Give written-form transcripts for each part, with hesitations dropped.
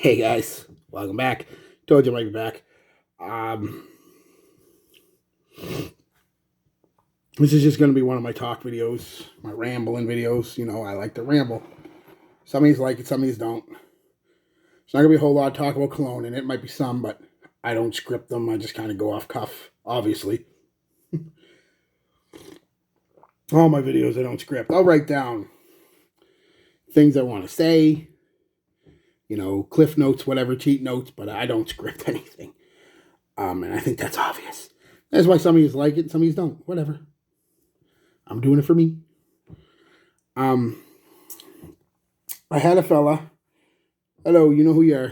Hey guys, welcome back. Told you I might be back. Um, this is just going to be one of my talk videos, my rambling videos. You know, I like to ramble. Some of these like it, some of these don't. It's not going to be a whole lot of talk about cologne in it. Might be some, but I don't script them. I just kind of go off cuff, obviously. All my videos I don't script. I'll write down things I want to say, you know, cliff notes, whatever, cheat notes, but I don't script anything. And I think that's obvious. That's why some of you like it, some of you don't. Whatever. I'm doing it for me. I had a fella. Hello, you know who you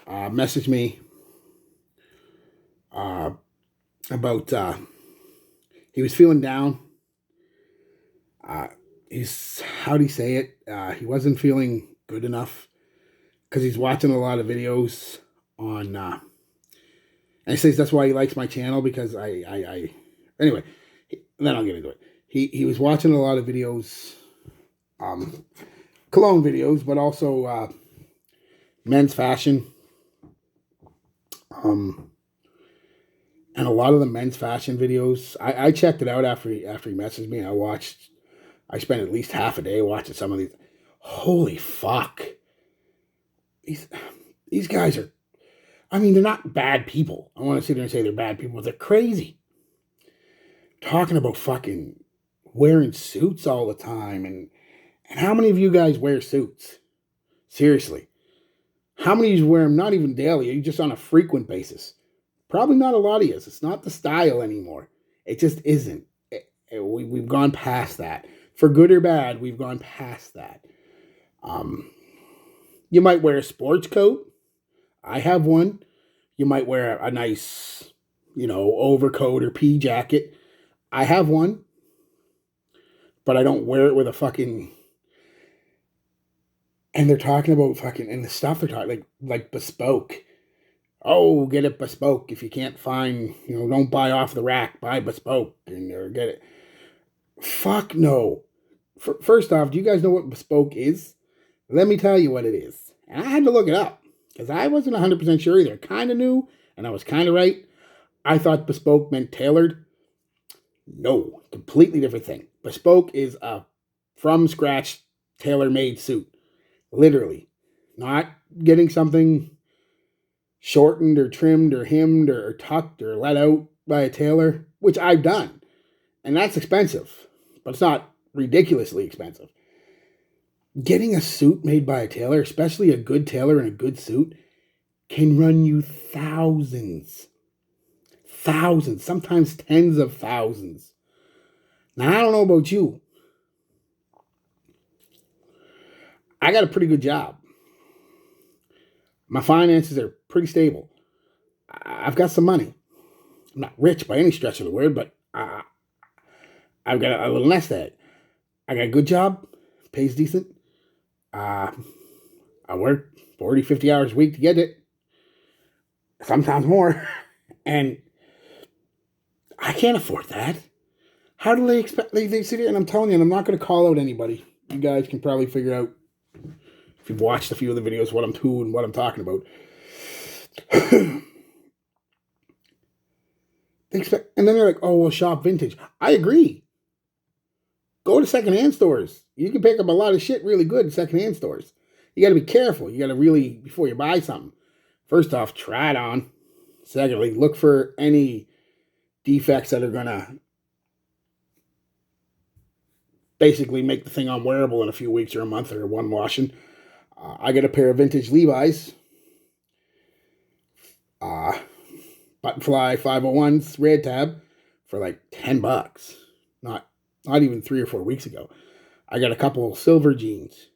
are. Message me about he was feeling down. He's how do you say it? He wasn't feeling good enough because he's watching a lot of videos on. And he says that's why he likes my channel because I anyway. Then I'll get into it. He was watching a lot of videos, cologne videos, but also men's fashion. And a lot of the men's fashion videos, I checked it out after he messaged me. I spent at least half a day watching some of these. Holy fuck. These guys are, I mean, they're not bad people. I want to sit there and say they're bad people, but they're crazy. Talking about fucking wearing suits all the time. And how many of you guys wear suits? Seriously. How many of you wear them not even daily? Are you just on a frequent basis? Probably not a lot of you. It's not the style anymore. It just isn't. We've gone past that. For good or bad, we've gone past that. You might wear a sports coat. I have one. You might wear a nice, overcoat or pea jacket. I have one. But I don't wear it with a fucking... And they're talking about fucking... And the stuff they're talking... Like Bespoke. Oh, get it Bespoke. If you can't find... don't buy off the rack. Buy Bespoke. Or get it... Fuck no. First off, do you guys know what Bespoke is? Let me tell you what it is. And I had to look it up. Because I wasn't 100% sure either. Kind of knew. And I was kind of right. I thought Bespoke meant tailored. No. Completely different thing. Bespoke is a from-scratch, tailor-made suit. Literally. Not getting something shortened or trimmed or hemmed or tucked or let out by a tailor, which I've done. And that's expensive. But it's not ridiculously expensive. Getting a suit made by a tailor, especially a good tailor in a good suit, can run you thousands. Thousands. Sometimes tens of thousands. Now, I don't know about you. I got a pretty good job. My finances are pretty stable. I've got some money. I'm not rich by any stretch of the word, but I've got a little nest egg. I got a good job. Pays decent. I work 40, 50 hours a week to get it. Sometimes more. And I can't afford that. How do they expect... They sit here, and I'm telling you, and I'm not going to call out anybody. You guys can probably figure out, if you've watched a few of the videos, what I'm to and what I'm talking about. And then they're like, oh, well, shop vintage. I agree. Go to secondhand stores. You can pick up a lot of shit really good in secondhand stores. You got to be careful. You got to really, before you buy something, first off, try it on. Secondly, look for any defects that are going to basically make the thing unwearable in a few weeks or a month or one washing. I got a pair of vintage Levi's. Buttonfly 501s, red tab, for like $10. Not even 3 or 4 weeks ago. I got a couple silver jeans.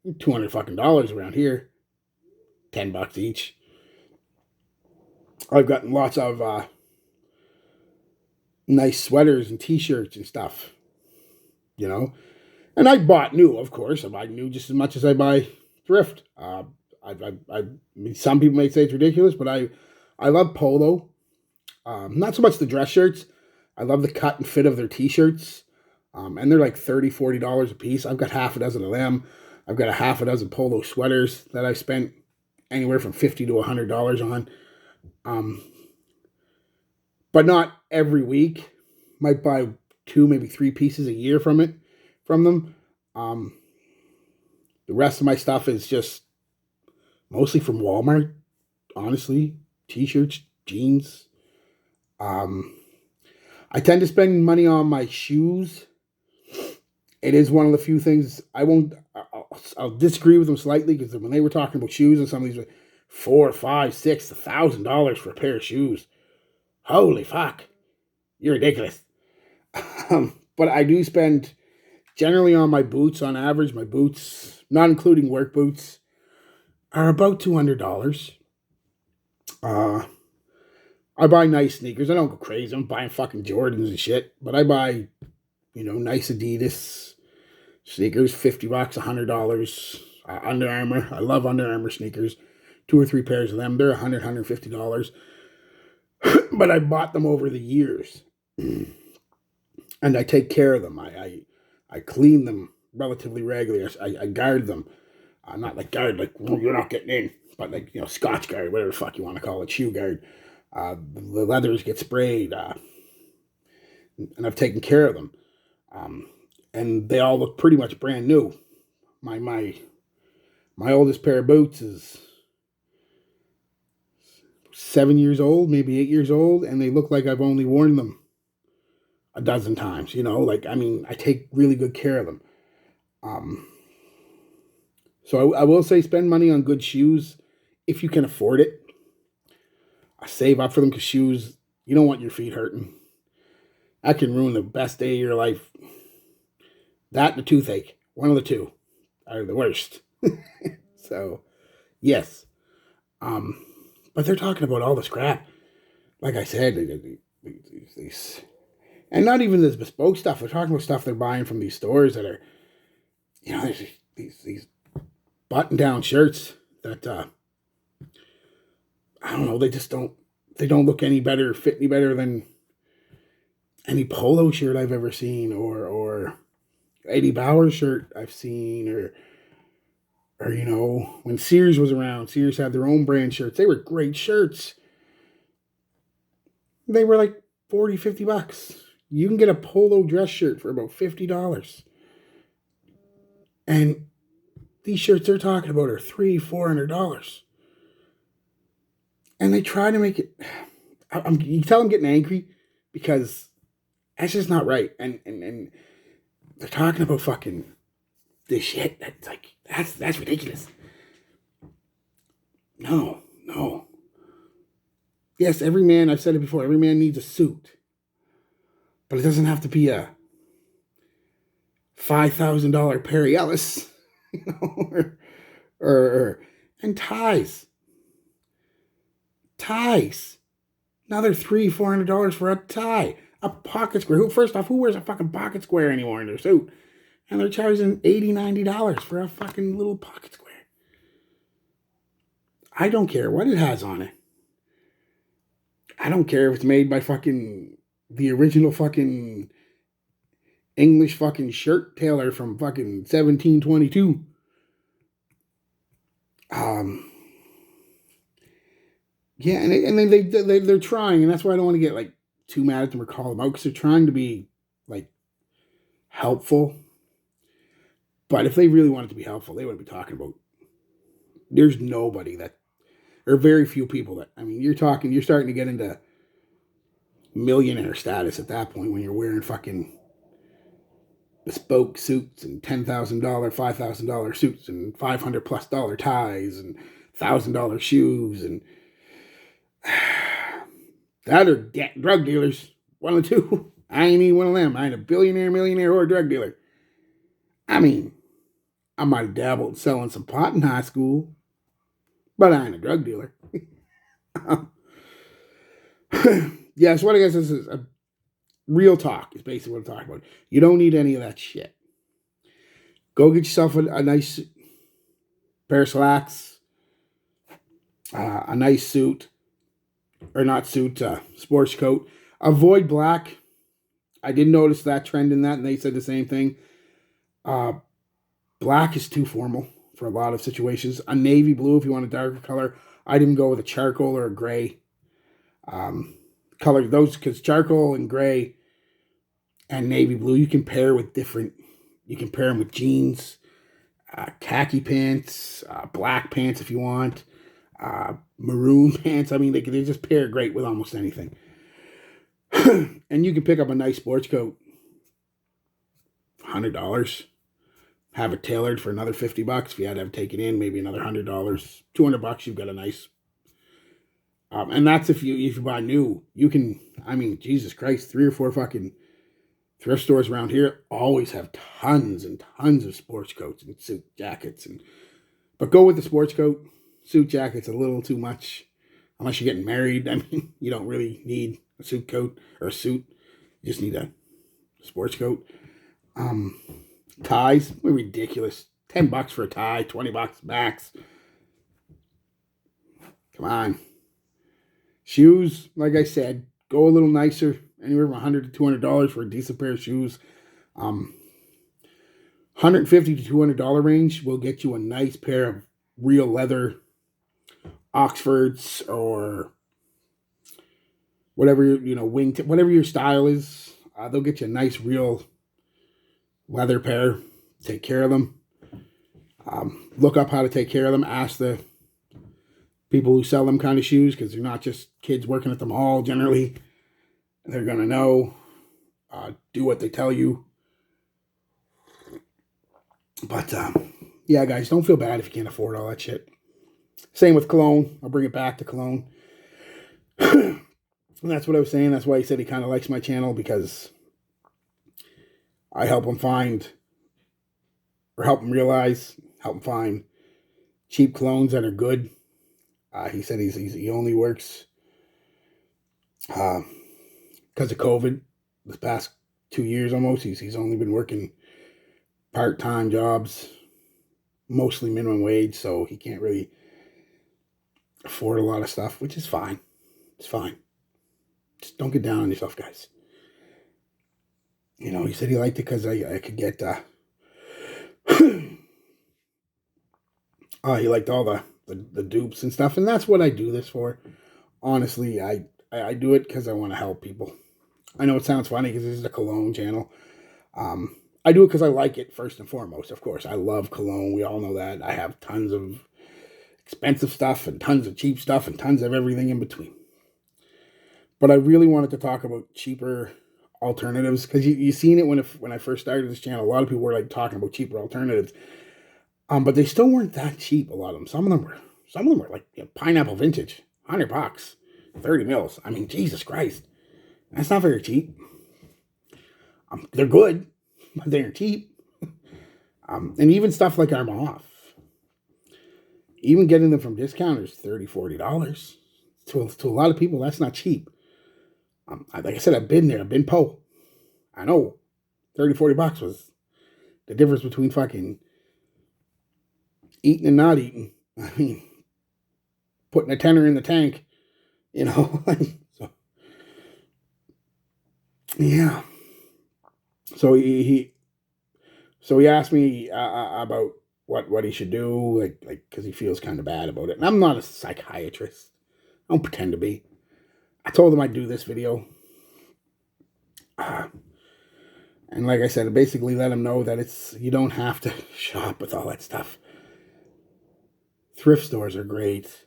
$200 fucking dollars around here. $10 each. I've gotten lots of nice sweaters and t-shirts and stuff. And I bought new, of course. I buy new just as much as I buy thrift. I mean, some people may say it's ridiculous, but I love polo. Not so much the dress shirts. I love the cut and fit of their t-shirts. And they're like $30, $40 a piece. I've got half a dozen of them. I've got a half a dozen polo sweaters that I spent anywhere from $50 to $100 on. Um, but not every week. Might buy 2, maybe 3 pieces a year from them. Um, the rest of my stuff is just mostly from Walmart, honestly. T-shirts, jeans. Um, I tend to spend money on my shoes. It is one of the few things I won't. I'll disagree with them slightly because when they were talking about shoes and some of these were $4, $5, $6, $1,000 for a pair of shoes. Holy fuck, you're ridiculous. But I do spend generally on my boots. On average, my boots, not including work boots, are about $200. Uh, I buy nice sneakers. I don't go crazy. I'm buying fucking Jordans and shit, but I buy, nice Adidas sneakers, $50, $100. Under Armour. I love Under Armour sneakers. 2 or 3 pairs of them. They're $100, $150. But I bought them over the years. And I take care of them. I clean them relatively regularly. I guard them. Not like guard, like, well, you're not getting in. But like, Scotch guard, whatever the fuck you want to call it, shoe guard. The leathers get sprayed. And I've taken care of them. And they all look pretty much brand new. My oldest pair of boots is 7 years old, maybe 8 years old, and they look like I've only worn them a dozen times. I take really good care of them. So I will say spend money on good shoes if you can afford it. I save up for them because shoes, you don't want your feet hurting. That can ruin the best day of your life. That and a toothache. One of the two are the worst. So, yes. But they're talking about all this crap. Like I said, these, and not even this bespoke stuff. They're talking about stuff they're buying from these stores that are, there's these button-down shirts that, I don't know, they don't look any better, fit any better than any polo shirt I've ever seen, or Eddie Bauer shirt I've seen, or when Sears was around, Sears had their own brand shirts. They were great shirts. They were like $40, $50. You can get a polo dress shirt for about $50. And these shirts they're talking about are $300, $400. And they try to make it, you can tell I'm getting angry because that's just not right. And they're talking about fucking this shit. That's like, that's ridiculous. No. Yes, every man, I've said it before, every man needs a suit. But it doesn't have to be a $5,000 Perry Ellis, and ties. Ties. Another $300, $400 for a tie. A pocket square. First off, who wears a fucking pocket square anymore in their suit? And they're charging $80, $90 for a fucking little pocket square. I don't care what it has on it. I don't care if it's made by fucking the original fucking English fucking shirt tailor from fucking 1722. Yeah, and they're trying, and that's why I don't want to get like too mad at them or call them out, because they're trying to be like helpful. But if they really wanted to be helpful, they wouldn't be talking about. There's nobody that, or very few people that. I mean, you're starting to get into millionaire status at that point when you're wearing fucking bespoke suits and $10,000, $5,000 suits and $500+ ties and $1,000 shoes and that are drug dealers. One of the two. I ain't even one of them. I ain't a billionaire, millionaire, or a drug dealer. I mean, I might have dabbled selling some pot in high school, but I ain't a drug dealer. Yeah, so what I guess this is a real talk is basically what I'm talking about. You don't need any of that shit. Go get yourself a nice pair of slacks, a nice suit, or not suit, sports coat. Avoid black. I did notice that trend in that, and they said the same thing. Black is too formal. for a lot of situations. A navy blue if you want a darker color. I'd even go with a charcoal or a gray color. Those, because charcoal and gray and navy blue, you can pair with different. You can pair them with jeans, khaki pants, black pants if you want, maroon pants. I mean, they just pair great with almost anything. And you can pick up a nice sports coat, $100. Have it tailored for another $50. If you had to have it taken in, maybe another $100, $200. You've got a nice. And that's if you buy new. You can. I mean, Jesus Christ, 3 or 4 fucking thrift stores around here always have tons and tons of sports coats and suit jackets. But go with the sports coat. Suit jacket's a little too much. Unless you're getting married. I mean, you don't really need a suit coat or a suit. You just need a sports coat. Ties, they're ridiculous. $10 for a tie, $20 max. Come on. Shoes, like I said, go a little nicer. Anywhere from $100 to $200 for a decent pair of shoes. $150 to $200 range will get you a nice pair of real leather Oxfords or whatever, wingtip, whatever your style is. They'll get you a nice real leather pair. Take care of them. Look up how to take care of them. Ask the people who sell them kind of shoes, because they're not just kids working at the mall generally. They're going to know. Do what they tell you. But, yeah, guys, don't feel bad if you can't afford all that shit. Same with cologne. I'll bring it back to cologne. And that's what I was saying. That's why he said he kind of likes my channel, because I help him find, or help him realize, help him find cheap colognes that are good. He said he only works because of COVID. This past 2 years almost, he's only been working part-time jobs, mostly minimum wage, so he can't really afford a lot of stuff, which is fine. It's fine. Just don't get down on yourself, guys. He said he liked it because I could get, he liked all the dupes and stuff, and that's what I do this for. Honestly, I do it because I want to help people. I know it sounds funny because this is a cologne channel. I do it because I like it first and foremost, of course. I love cologne. We all know that. I have tons of expensive stuff and tons of cheap stuff and tons of everything in between. But I really wanted to talk about cheaper alternatives, because you seen it when I first started this channel. A lot of people were like talking about cheaper alternatives, but they still weren't that cheap. A lot of them. Some of them were like pineapple vintage, $100, 30 mils. I mean, Jesus Christ, that's not very cheap. They're good, but they're cheap. And even stuff like Arm Off, even getting them from discounters, $30, $40. To a lot of people, that's not cheap. Like I said, I've been there. I've been po. I know $30, $40 was the difference between fucking eating and not eating. I mean, putting a tenner in the tank, So, yeah. So he asked me about what he should do, like because he feels kind of bad about it. And I'm not a psychiatrist. I don't pretend to be. I told him I'd do this video. And like I said, I basically let him know that you don't have to shop with all that stuff. Thrift stores are great.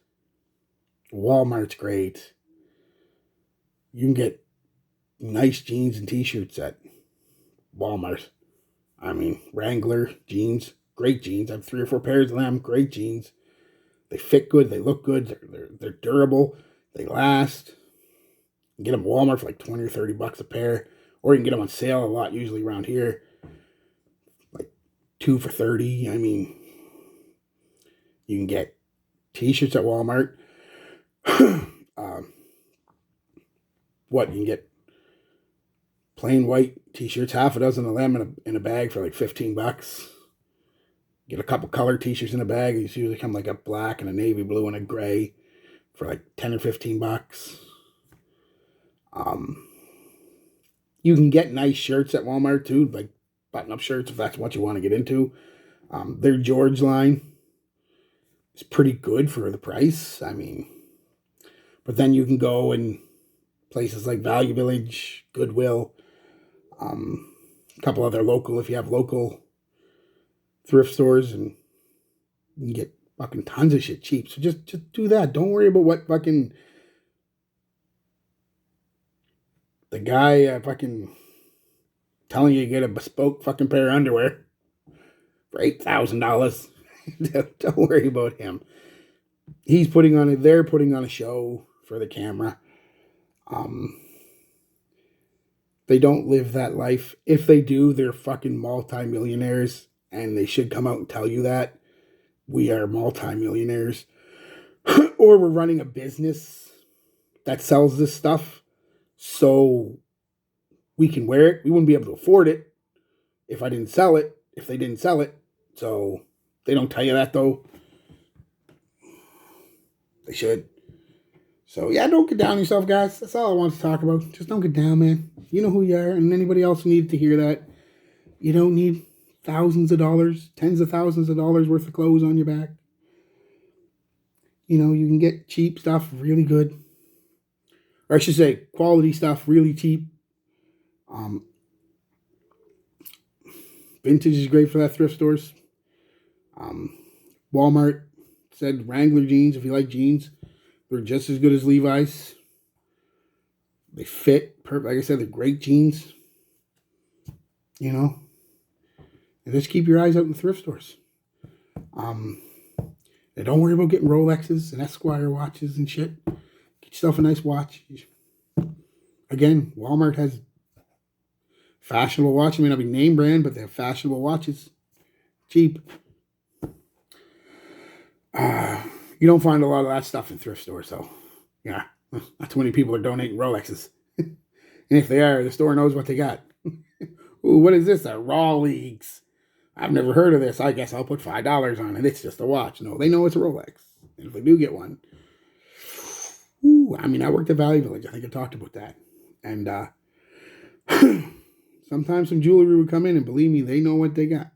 Walmart's great. You can get nice jeans and t-shirts at Walmart. I mean, Wrangler jeans, great jeans. I have 3 or 4 pairs of them, great jeans. They fit good, they look good, they're durable, they last. You can get them at Walmart for like 20 or 30 bucks a pair, or you can get them on sale a lot, usually around here, like 2 for 30. I mean, you can get t-shirts at Walmart. You can get plain white t-shirts, half a dozen of them in a bag for like 15 bucks. Get a couple color t-shirts in a bag. These usually come like a black and a navy blue and a gray for like 10 or 15 bucks. You can get nice shirts at Walmart too, like button-up shirts if that's what you want to get into. Their George line is pretty good for the price. I mean, but then you can go in places like Value Village, Goodwill, a couple other local, if you have local thrift stores, and you can get fucking tons of shit cheap. So just do that. Don't worry about what fucking the guy fucking telling you to get a bespoke fucking pair of underwear for $8,000. Don't worry about him. He's putting on they're putting on a show for the camera. They don't live that life. If they do, they're fucking multimillionaires, and they should come out and tell you that. We are multimillionaires. Or we're running a business that sells this stuff, so we can wear it. We wouldn't be able to afford it if I didn't sell it, if they didn't sell it. So they don't tell you that, though. They should. So yeah, don't get down on yourself, guys. That's all I want to talk about. Just don't get down, man. You know who you are, and anybody else who needed to hear that. You don't need thousands of dollars, tens of thousands of dollars worth of clothes on your back. You know, you can get cheap stuff really good. Or I should say, quality stuff really cheap. Vintage is great for that thrift stores. Walmart said Wrangler jeans, if you like jeans, they're just as good as Levi's. They fit perfect. Like I said, they're great jeans. You know, and just keep your eyes out in thrift stores. And don't worry about getting Rolexes and Esquire watches and shit. Get yourself a nice watch. Again, Walmart has fashionable watches. May not be name brand, but they have fashionable watches. Cheap. You don't find a lot of that stuff in thrift stores, so yeah, not too many people are donating Rolexes. And if they are, the store knows what they got. Ooh, what is this? A Rolex. I've never heard of this. I guess I'll put $5 on it. It's just a watch. No, they know it's a Rolex. And if they do get one, ooh, I mean, I worked at Value Village. I think I talked about that. And sometimes some jewelry would come in, and believe me, they know what they got.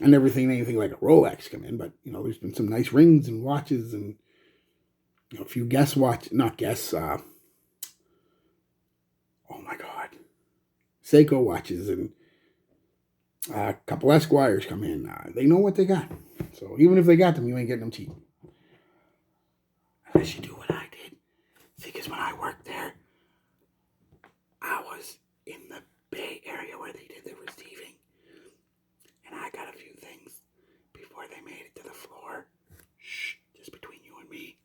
I never seen anything like a Rolex come in, but, you know, there's been some nice rings and watches and, you know, a few Seiko watches and a couple Esquires come in. They know what they got. So even if they got them, you ain't getting them cheap. Unless you do what I did. See, because when I worked there, I was in the Bay Area where they did the receiving. And I got a few things before they made it to the floor. Shh, just between you and me.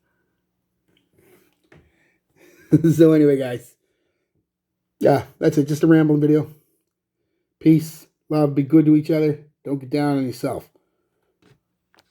So anyway, guys. Yeah, that's it. Just a rambling video. Peace. Love. Be good to each other. Don't get down on yourself.